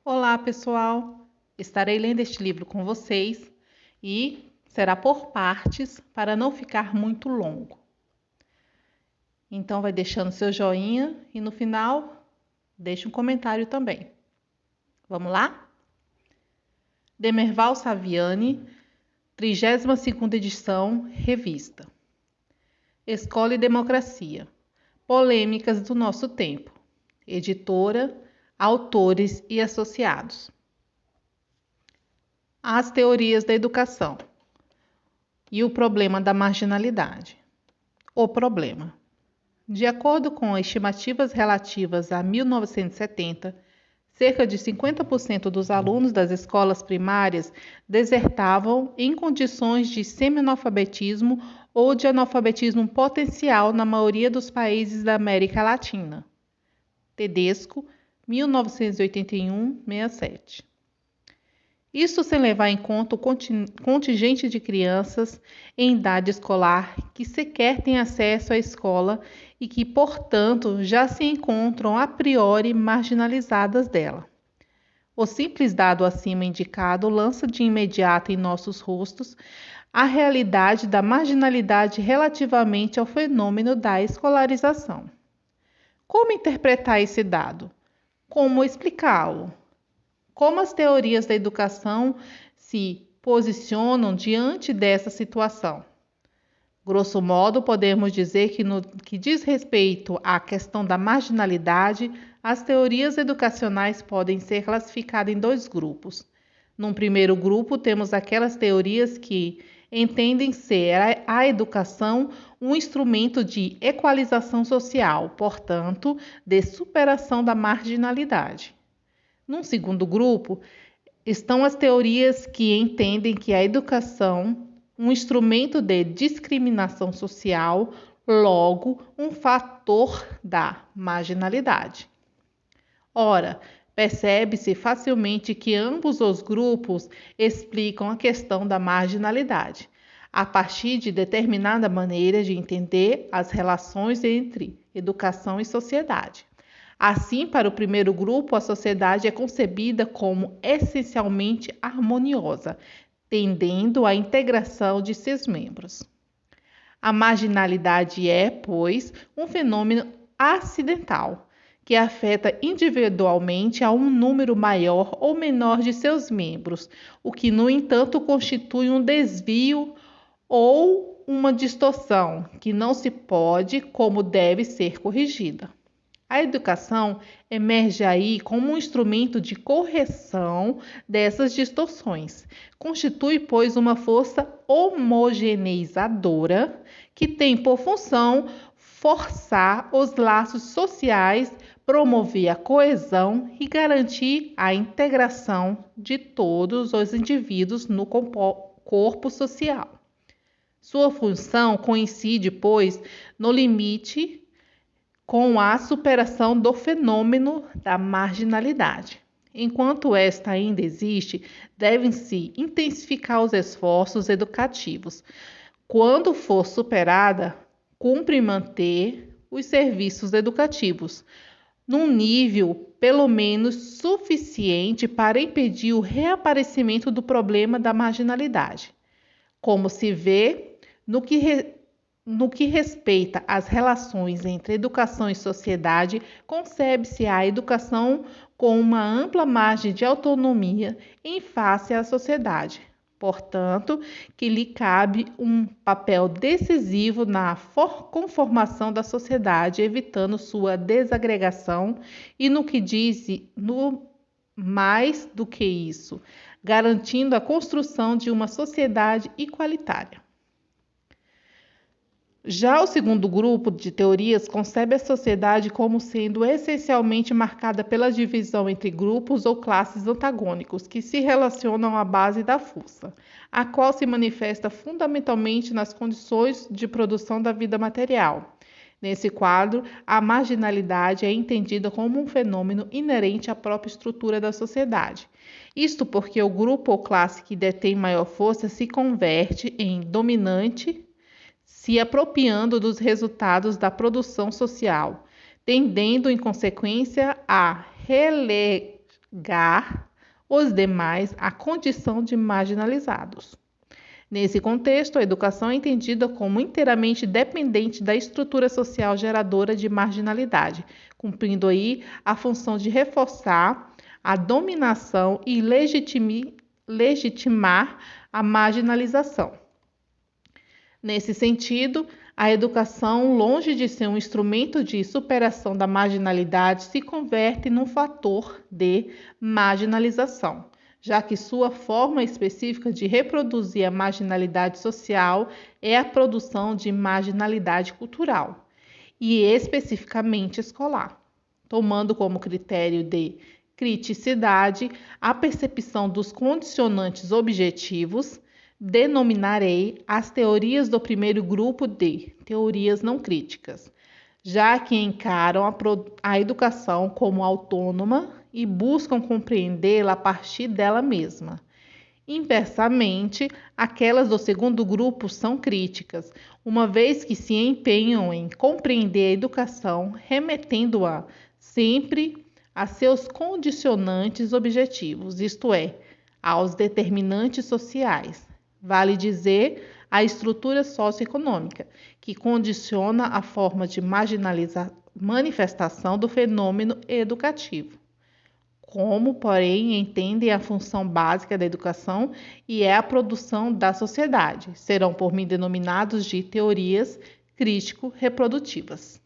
Olá, pessoal! Estarei lendo este livro com vocês e será por partes para não ficar muito longo. Então, vai deixando seu joinha e no final, deixe um comentário também. Vamos lá? Demerval Saviani, 32ª edição, revista. Escola e Democracia. Polêmicas do nosso tempo. Editora, autores e associados. As teorias da educação e o problema da marginalidade. O problema. De acordo com estimativas relativas a 1970, cerca de 50% dos alunos das escolas primárias desertavam em condições de semi-analfabetismo ou de analfabetismo potencial na maioria dos países da América Latina. Tedesco, 1981-67. Isso sem levar em conta o contingente de crianças em idade escolar que sequer têm acesso à escola e que, portanto, já se encontram a priori marginalizadas dela. O simples dado acima indicado lança de imediato em nossos rostos a realidade da marginalidade relativamente ao fenômeno da escolarização. Como interpretar esse dado? Como explicá-lo? Como as teorias da educação se posicionam diante dessa situação? Grosso modo, podemos dizer que no que diz respeito à questão da marginalidade, as teorias educacionais podem ser classificadas em dois grupos. Num primeiro grupo, temos aquelas teorias que entendem ser a educação um instrumento de equalização social, portanto, de superação da marginalidade. Num segundo grupo, estão as teorias que entendem que a educação um instrumento de discriminação social, logo, um fator da marginalidade. Ora, percebe-se facilmente que ambos os grupos explicam a questão da marginalidade, a partir de determinada maneira de entender as relações entre educação e sociedade. Assim, para o primeiro grupo, a sociedade é concebida como essencialmente harmoniosa, tendendo à integração de seus membros. A marginalidade é, pois, um fenômeno acidental, que afeta individualmente a um número maior ou menor de seus membros, o que, no entanto, constitui um desvio ou uma distorção que não se pode, como deve ser corrigida. A educação emerge aí como um instrumento de correção dessas distorções. Constitui, pois, uma força homogeneizadora que tem por função forçar os laços sociais, promover a coesão e garantir a integração de todos os indivíduos no corpo social. Sua função coincide, pois, no limite com a superação do fenômeno da marginalidade. Enquanto esta ainda existe, devem-se intensificar os esforços educativos. Quando for superada, cumpre manter os serviços educativos num nível pelo menos suficiente para impedir o reaparecimento do problema da marginalidade. Como se vê no que respeita às relações entre educação e sociedade, concebe-se a educação com uma ampla margem de autonomia em face à sociedade. Portanto, que lhe cabe um papel decisivo na conformação da sociedade, evitando sua desagregação e mais do que isso, garantindo a construção de uma sociedade igualitária. Já o segundo grupo de teorias concebe a sociedade como sendo essencialmente marcada pela divisão entre grupos ou classes antagônicos que se relacionam à base da força, a qual se manifesta fundamentalmente nas condições de produção da vida material. Nesse quadro, a marginalidade é entendida como um fenômeno inerente à própria estrutura da sociedade. Isto porque o grupo ou classe que detém maior força se converte em dominante, se apropriando dos resultados da produção social, tendendo, em consequência, a os demais à condição de marginalizados. Nesse contexto, a educação é entendida como inteiramente dependente da estrutura social geradora de marginalidade, cumprindo aí a função de reforçar a dominação e legitimar a marginalização. Nesse sentido, a educação, longe de ser um instrumento de superação da marginalidade, se converte num fator de marginalização, já que sua forma específica de reproduzir a marginalidade social é a produção de marginalidade cultural, e especificamente escolar, tomando como critério de criticidade a percepção dos condicionantes objetivos. Denominarei as teorias do primeiro grupo de teorias não críticas, já que encaram a educação como autônoma e buscam compreendê-la a partir dela mesma. Inversamente, aquelas do segundo grupo são críticas, uma vez que se empenham em compreender a educação, remetendo-a sempre a seus condicionantes objetivos, isto é, aos determinantes sociais. Vale dizer, a estrutura socioeconômica, que condiciona a forma de manifestação do fenômeno educativo. Como, porém, entendem a função básica da educação e é a produção da sociedade, serão por mim denominados de teorias crítico-reprodutivas.